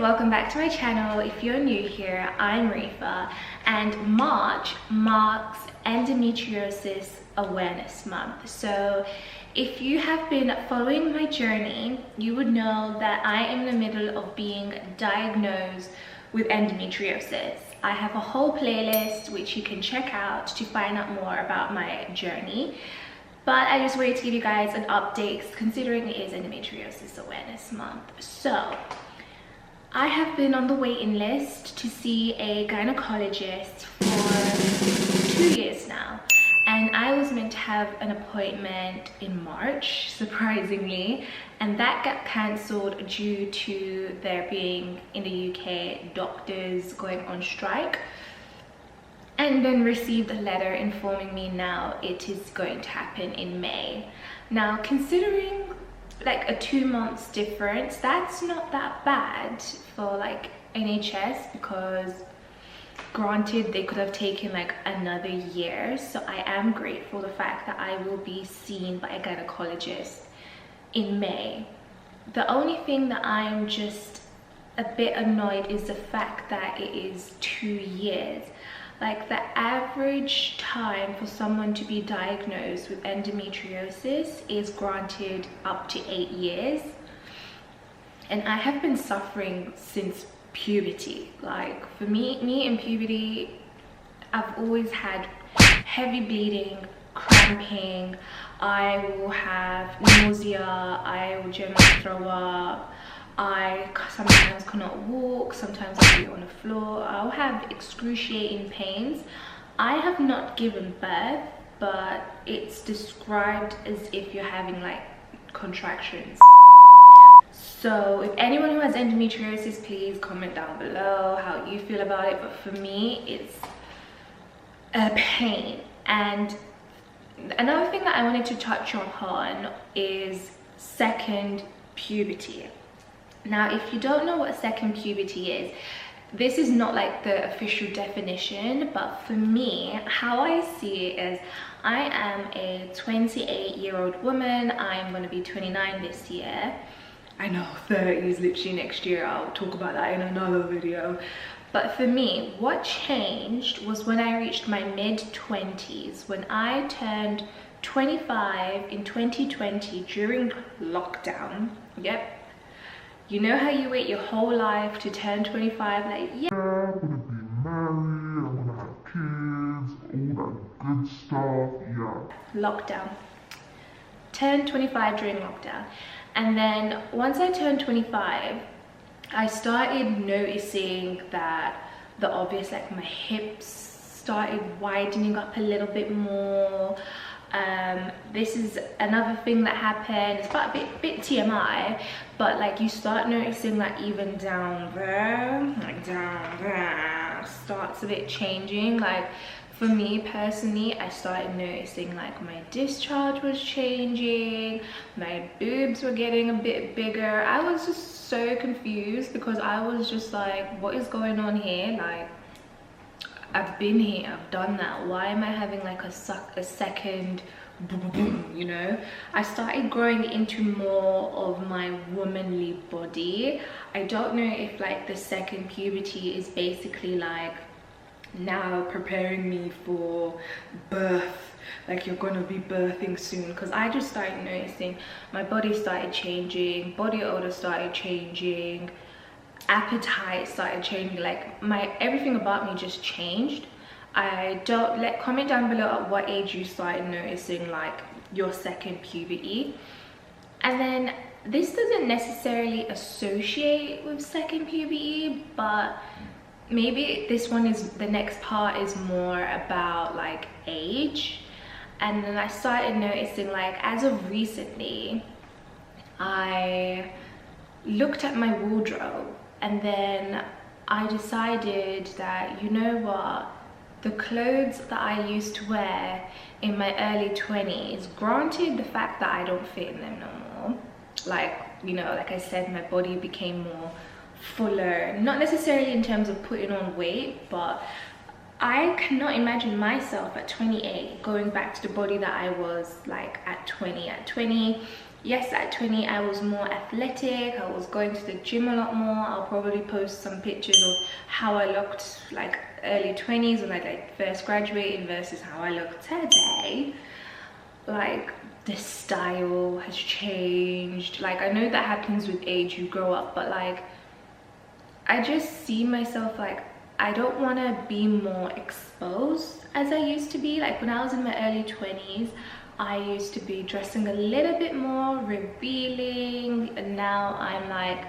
welcome back to my channel. If you're new here, I'm Riffa, and March marks Endometriosis Awareness Month. So if you have been following my journey, you would know that I am in the middle of being diagnosed with endometriosis. I have a whole playlist which you can check out to find out more about my journey. But I just wanted to give you guys an update considering it is Endometriosis Awareness Month. So I have been on the waiting list to see a gynecologist for 2 years now. And I was meant to have an appointment in March, surprisingly. And that got cancelled due to there being, in the UK, doctors going on strike. And then received a letter informing me now it is going to happen in May. Now, considering like a 2 months difference, that's not that bad for like NHS, because granted they could have taken like another year. So I am grateful the fact that I will be seen by a gynecologist in May. The only thing that I'm just a bit annoyed is the fact that it is 2 years. Like, the average time for someone to be diagnosed with endometriosis is granted up to 8 years. And I have been suffering since puberty. Like, for me in puberty, I've always had heavy bleeding, cramping, I will have nausea, I will generally throw up. I sometimes cannot walk, sometimes I'll be on the floor, I'll have excruciating pains. I have not given birth, but it's described as if you're having like contractions. So if anyone who has endometriosis, please comment down below how you feel about it. But for me, it's a pain. And another thing that I wanted to touch on is second puberty. Now, if you don't know what second puberty is, this is not like the official definition, but for me, how I see it is I am a 28-year-old woman. I'm going to be 29 this year. I know 30 is literally next year. I'll talk about that in another video. But for me, what changed was when I reached my mid-20s, when I turned 25 in 2020 during lockdown. Yep. You know how you wait your whole life to turn 25, like, yeah, I'm gonna be married, I'm gonna have kids, all that good stuff, yeah. Lockdown. Turned 25 during lockdown. And then once I turned 25, I started noticing that the obvious, like my hips started widening up a little bit more. This is another thing that happened. It's about a bit TMI, but like you start noticing that even down there, like down there, starts a bit changing. Like for me personally, I started noticing like my discharge was changing, my boobs were getting a bit bigger. I was just so confused because I was just like, what is going on here? Like, I've been here, I've done that. Why am I having like a second boom, you know? I started growing into more of my womanly body. I don't know if like the second puberty is basically like now preparing me for birth, like you're gonna be birthing soon, because I just started noticing my body started changing, body odor started changing, appetite started changing, like everything about me just changed. Comment down below at what age you started noticing like your second puberty. And then this doesn't necessarily associate with second puberty, but maybe this one is, the next part is more about like age. And then I started noticing, like, as of recently, I looked at my wardrobe and then I decided that, you know what, the clothes that I used to wear in my early 20s, granted the fact that I don't fit in them no more, like, you know, like I said, my body became more fuller, not necessarily in terms of putting on weight, but I cannot imagine myself at 28 going back to the body that I was like at 20. At 20, yes, at 20 I was more athletic, I was going to the gym a lot more. I'll probably post some pictures of how I looked like early 20s when I like first graduated versus how I look today. Like, the style has changed. Like, I know that happens with age, you grow up, but like, I just see myself like, I don't want to be more exposed as I used to be. Like when I was in my early 20s, I used to be dressing a little bit more revealing, and now I'm like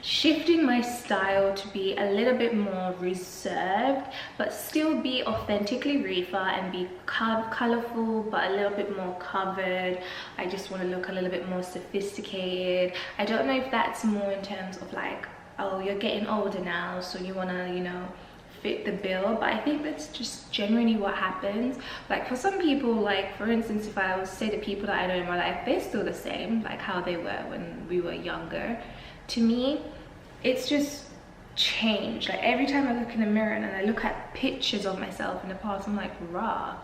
shifting my style to be a little bit more reserved, but still be authentically Riffa and be colorful but a little bit more covered. I just want to look a little bit more sophisticated. I don't know if that's more in terms of like, oh, you're getting older now, so you want to, you know, fit the bill, but I think that's just genuinely what happens. Like for some people, like for instance, if I was to say the people that I know in my life, they're still the same, like how they were when we were younger. To me, it's just changed. Like every time I look in the mirror and I look at pictures of myself in the past, I'm like, rah,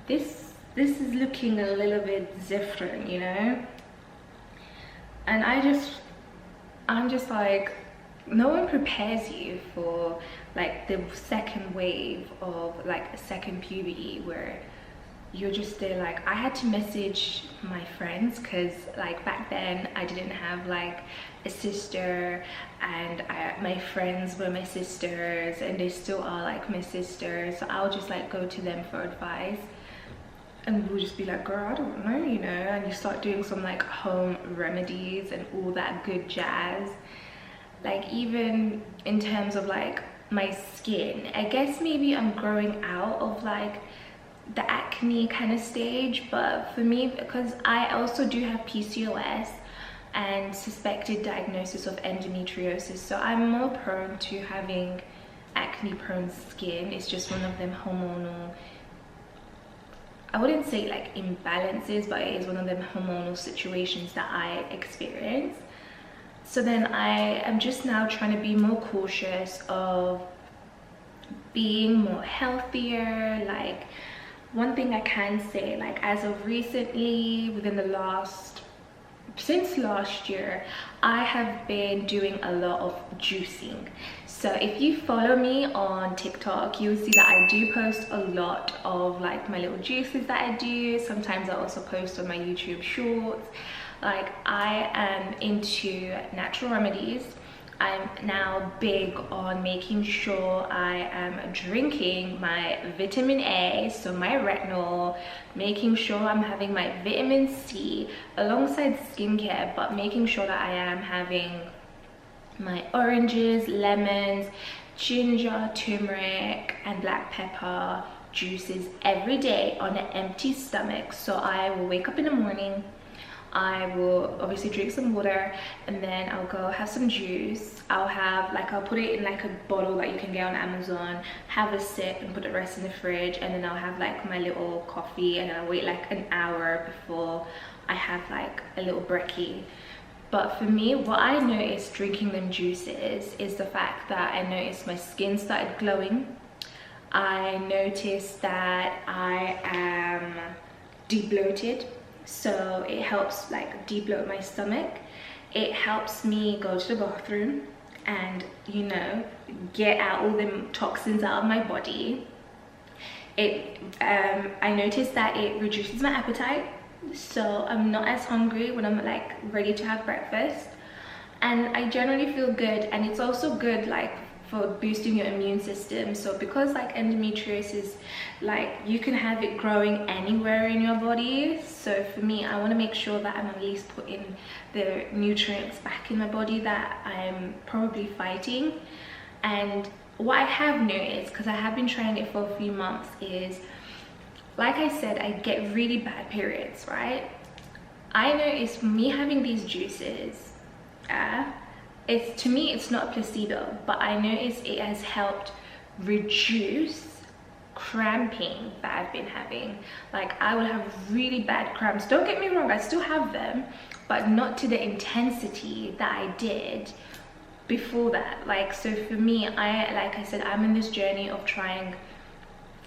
this is looking a little bit different, you know? And I'm just like, no one prepares you for like the second wave of like a second puberty where you're just there. Like I had to message my friends because like back then I didn't have like a sister, and my friends were my sisters and they still are like my sisters, so I'll just like go to them for advice and we'll just be like, girl, I don't know, you know, and you start doing some like home remedies and all that good jazz. Like even in terms of like my skin, I guess maybe I'm growing out of like the acne kind of stage, but for me, because I also do have PCOS and suspected diagnosis of endometriosis, so I'm more prone to having acne prone skin. It's just one of them hormonal, I wouldn't say like imbalances, but it is one of them hormonal situations that I experience. So then I am just now trying to be more cautious of being more healthier. Like one thing I can say, like as of recently, within the since last year, I have been doing a lot of juicing. So if you follow me on TikTok, you'll see that I do post a lot of like my little juices that I do. Sometimes I also post on my YouTube shorts. Like I am into natural remedies. I'm now big on making sure I am drinking my vitamin A, so my retinol, making sure I'm having my vitamin C alongside skincare, but making sure that I am having my oranges, lemons, ginger, turmeric and black pepper juices every day on an empty stomach. So I will wake up in the morning, I will obviously drink some water, and then I'll go have some juice. I'll put it in like a bottle that you can get on Amazon, have a sip and put the rest in the fridge, and then I'll have like my little coffee, and then I'll wait like an hour before I have like a little brekkie. But for me, what I noticed drinking them juices is the fact that I noticed my skin started glowing. I noticed that I am de-bloated. So it helps like de-bloat my stomach. It helps me go to the bathroom and, you know, get out all the toxins out of my body. I noticed that it reduces my appetite, so I'm not as hungry when I'm like ready to have breakfast, and I generally feel good. And it's also good like for boosting your immune system. So because like endometriosis, like you can have it growing anywhere in your body, so for me, I want to make sure that I'm at least putting the nutrients back in my body that I'm probably fighting. And what I have noticed, because I have been trying it for a few months, is like I said, I get really bad periods, right? I noticed me having these juices, to me it's not a placebo, but I noticed it has helped reduce cramping that I've been having. Like I will have really bad cramps, don't get me wrong, I still have them, but not to the intensity that I did before that. Like, so for me, like I said, I'm in this journey of trying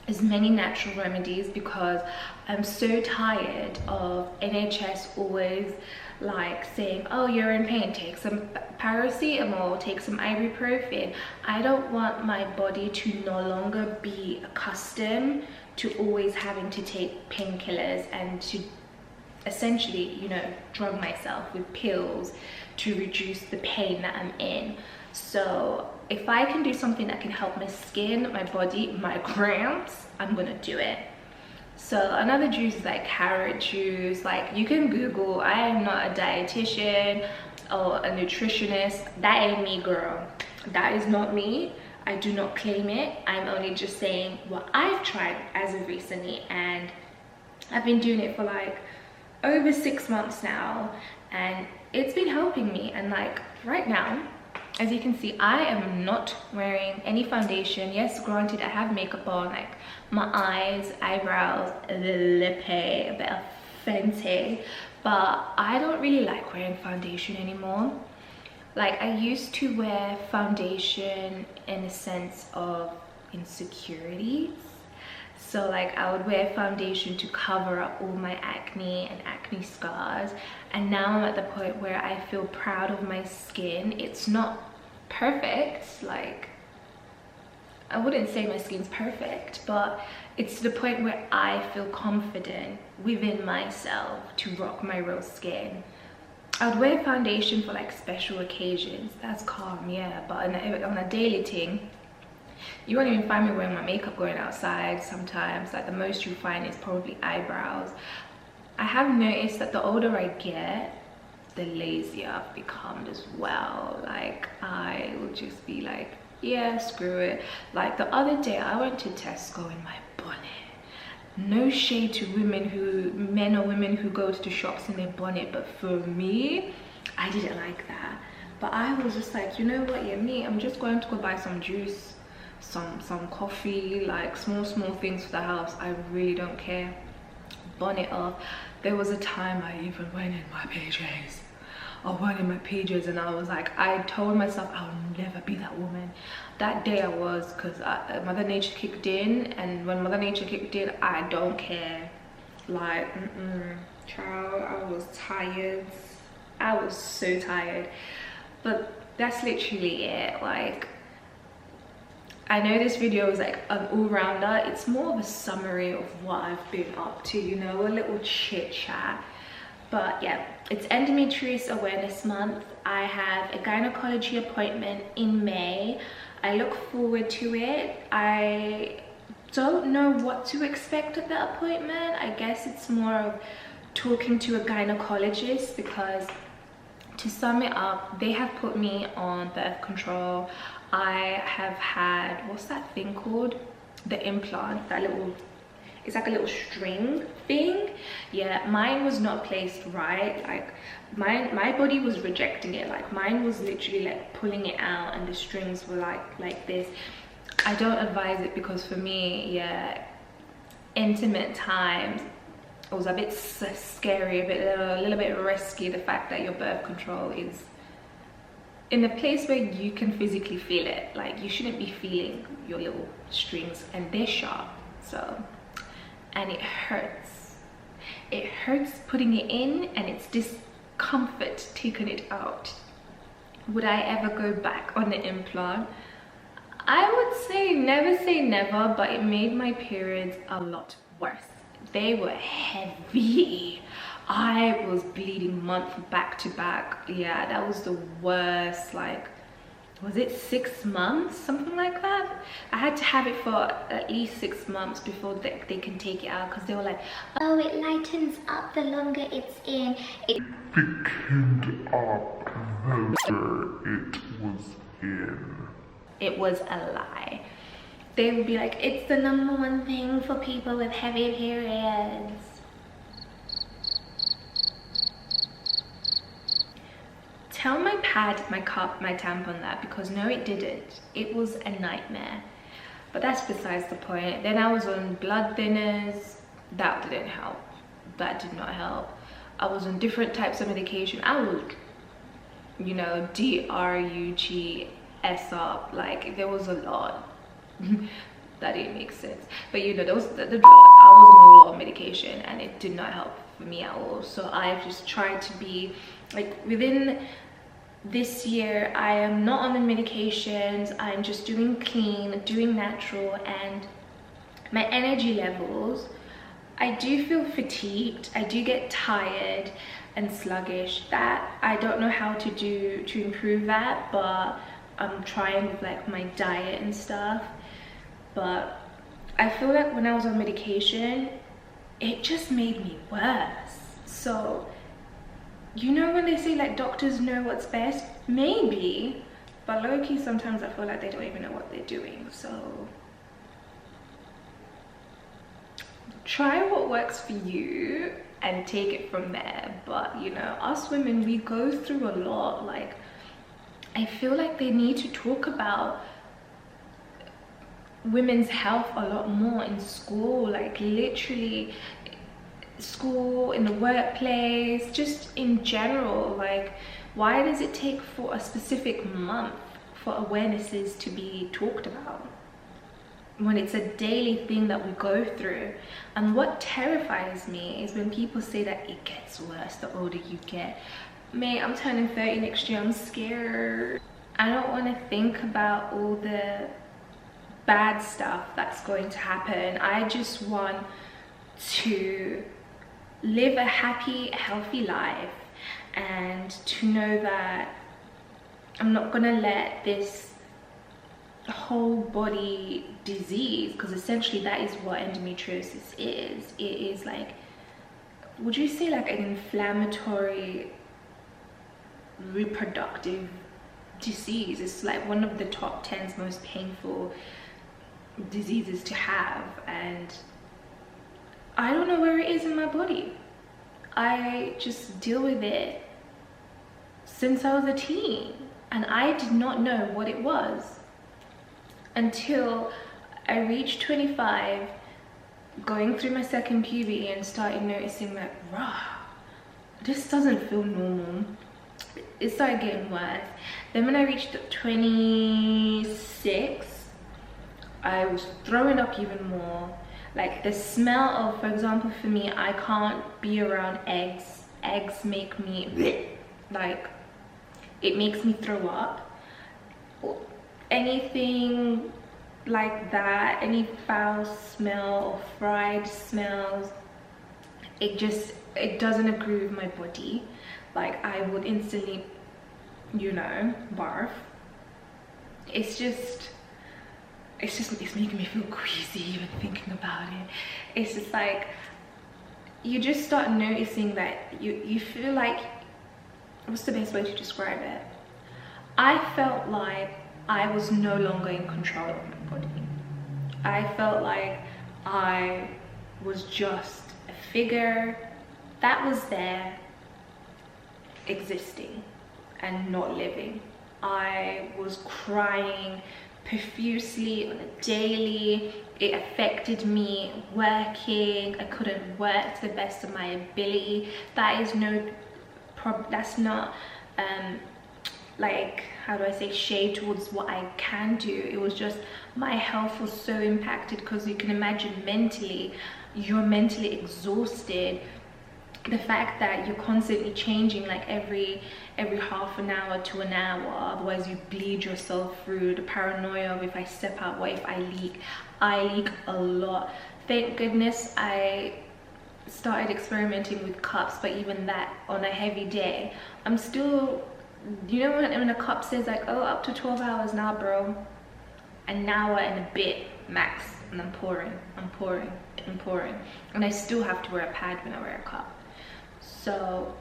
as many natural remedies because I'm so tired of NHS always like saying, oh, you're in pain, take some paracetamol, take some ibuprofen. I don't want my body to no longer be accustomed to always having to take painkillers and to essentially, you know, drug myself with pills to reduce the pain that I'm in. So if I can do something that can help my skin, my body, my cramps, I'm gonna do it. So another juice is like carrot juice. Like, you can Google. I am not a dietitian or a nutritionist. That ain't me, girl. That is not me. I do not claim it. I'm only just saying what I've tried as of recently, and I've been doing it for like over 6 months now, and it's been helping me. And like right now, as you can see, I am not wearing any foundation. Yes, granted, I have makeup on, like my eyes, eyebrows, lip, a bit of Fenty, but I don't really like wearing foundation anymore. Like, I used to wear foundation in a sense of insecurities. So like, I would wear foundation to cover up all my acne and acne scars, and now I'm at the point where I feel proud of my skin. It's not perfect, like, I wouldn't say my skin's perfect, but it's to the point where I feel confident within myself to rock my real skin. I would wear foundation for like special occasions, that's calm, yeah, but on a daily thing, you won't even find me wearing my makeup going outside sometimes. Like, the most you find is probably eyebrows. I have noticed that the older I get, the lazier I've become as well. Like, I will just be like, yeah, screw it. Like, the other day I went to Tesco in my bonnet. No shade to men or women who go to the shops in their bonnet, but for me, I didn't like that. But I was just like, you know what, yeah, me, I'm just going to go buy some juice, some coffee, like small things for the house. I really don't care. Bonnet off. There was a time I even went in my PJs. I went in my PJs and I was like, I told myself I'll never be that woman. That day I was, because Mother Nature kicked in, and when Mother Nature kicked in, I don't care. Like, child, I was tired. I was so tired. But that's literally it. Like, I know this video is like an all-rounder. It's more of a summary of what I've been up to, you know, a little chit chat. But yeah, it's Endometriosis Awareness Month. I have a gynecology appointment in May. I look forward to it. I don't know what to expect at the appointment. I guess it's more of talking to a gynecologist, because to sum it up, they have put me on birth control. I have had, what's that thing called? The implant, that little, it's like a little string thing. Yeah, mine was not placed right. Like, my body was rejecting it. Like, mine was literally like pulling it out, and the strings were like this. I don't advise it, because for me, yeah, intimate times, it was a bit scary, a little bit risky, the fact that your birth control is in a place where you can physically feel it. Like, you shouldn't be feeling your little strings, and they're sharp. So, and it hurts. It hurts putting it in, and it's discomfort taking it out. Would I ever go back on the implant? I would say never, but it made my periods a lot worse. They were heavy. I was bleeding month back to back. Yeah, that was the worst. Like, was it 6 months, something like that? I had to have it for at least 6 months before they can take it out, because they were like, oh, it lightens up the longer it's in. It thickened up the longer it was in. It was a lie. They would be like, it's the #1 thing for people with heavy periods. Tell my pad, my cup, my tampon that, because no, it didn't. It was a nightmare. But that's besides the point. Then I was on blood thinners. That didn't help. That did not help. I was on different types of medication. I was you know, DRUGS up. Like there was a lot. That didn't make sense, but you know, there was the drug. I was on a lot of medication and it did not help for me at all. So I've just tried to be like, within this year I am not on the medications. I'm just doing clean, doing natural, and my energy levels, I do feel fatigued, I do get tired and sluggish. That I don't know how to do to improve that, but I'm trying with like my diet and stuff. But I feel like when I was on medication, it just made me worse. So, you know when they say like doctors know what's best? Maybe, but low-key sometimes I feel like they don't even know what they're doing. So try what works for you and take it from there. But you know, us women, we go through a lot. Like, I feel like they need to talk about women's health a lot more in school, like literally school, in the workplace, just in general. Like, why does it take for a specific month for awarenesses to be talked about when it's a daily thing that we go through? And what terrifies me is when people say that it gets worse the older you get. Mate, I'm turning 30 next year. I'm scared. I don't want to think about all the bad stuff that's going to happen. I just want to live a happy, healthy life, and to know that I'm not gonna let this whole body disease, because essentially that is what endometriosis is. It is like, would you say like an inflammatory reproductive disease? It's like one of the top 10 most painful diseases to have, and I don't know where it is in my body. I just deal with it since I was a teen, and I did not know what it was until I reached 25, going through my second puberty, and started noticing that, rah, this doesn't feel normal. It started getting worse. Then when I reached 26, I was throwing up even more. Like the smell of, for example, for me, I can't be around eggs. Eggs make me like, it makes me throw up. Anything like that, any foul smell or fried smells, it doesn't agree with my body. Like, I would instantly, you know, barf. It's making me feel queasy even thinking about it. It's just like, you just start noticing that you feel like, what's the best way to describe it? I felt like I was no longer in control of my body. I felt like I was just a figure that was there, existing and not living. I was crying profusely on a daily. It affected me working. I couldn't work to the best of my ability. That's not like, how do I say, shade towards what I can do. It was just, my health was so impacted, because you can imagine mentally, you're mentally exhausted. The fact that you're constantly changing, like every half an hour to an hour, otherwise you bleed yourself through. The paranoia of, if I step out, what if I leak? I leak a lot. Thank goodness I started experimenting with cups, but even that, on a heavy day, I'm still, you know, when a cup says like, oh, up to 12 hours now, bro, an hour and a bit max, and I'm pouring, and I still have to wear a pad when I wear a cup. So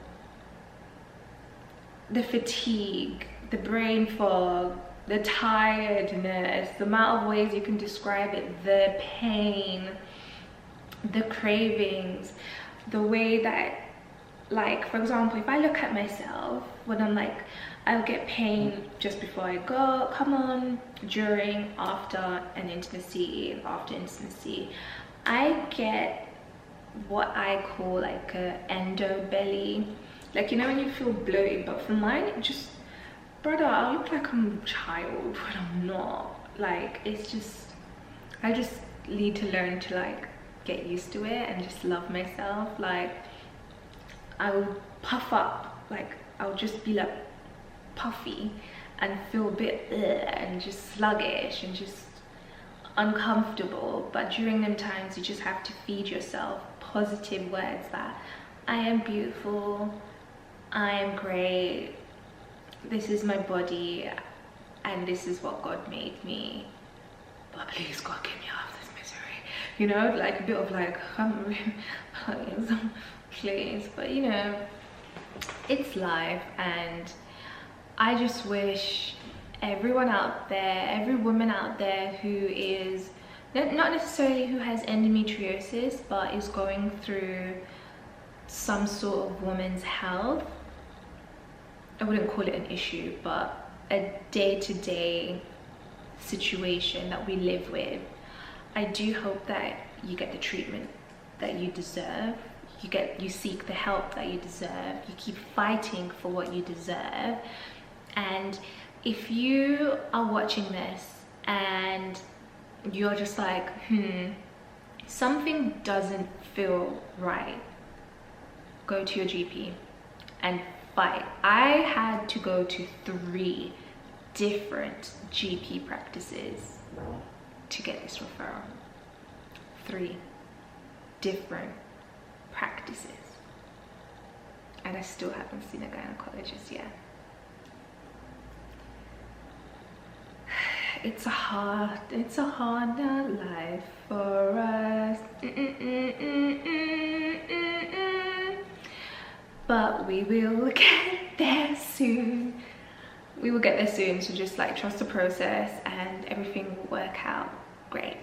the fatigue, the brain fog, the tiredness, the amount of ways you can describe it, the pain, the cravings, the way that, like, for example, if I look at myself, when I'm like, I'll get pain just before I go, come on, during, after an intimacy, after intimacy, I get what I call like a endo belly. Like, you know when you feel bloated, but for mine, it just, brother, I look like I'm a child, but I'm not. Like, it's just, I just need to learn to like get used to it and just love myself. Like, I will puff up, like I'll just be like puffy and feel a bit and just sluggish and just uncomfortable. But during them times, you just have to feed yourself positive words that I am beautiful, I am great, this is my body, and this is what God made me. But please, God, get me out of this misery. You know, like a bit of like, please. But you know, it's life, and I just wish everyone out there, every woman out there who is not necessarily who has endometriosis but is going through some sort of woman's health, I wouldn't call it an issue, but a day-to-day situation that we live with, I do hope that you get the treatment that you deserve, you seek the help that you deserve, you keep fighting for what you deserve. And if you are watching this and you're just like, something doesn't feel right, go to your GP and fight. I had to go to 3 different GP practices to get this referral. 3 different practices, and I still haven't seen a gynecologist yet. It's a hard life for us. But we will get there soon. We will get there soon, so just like trust the process and everything will work out great.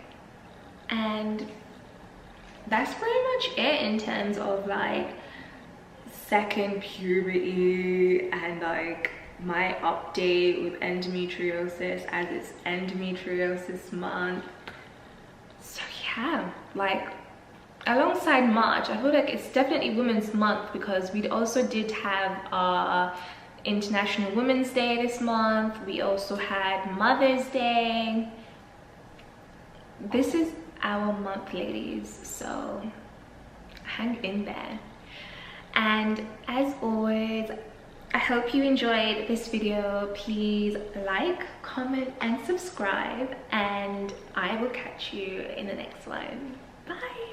And that's pretty much it in terms of like second puberty and like my update with endometriosis, as it's Endometriosis Month. So yeah, like alongside March, I feel like it's definitely Women's Month, because we also did have our International Women's Day this month. We also had Mother's Day. This is our month, ladies, so hang in there. And as always, I hope you enjoyed this video. Please like, comment and subscribe, and I will catch you in the next one. Bye.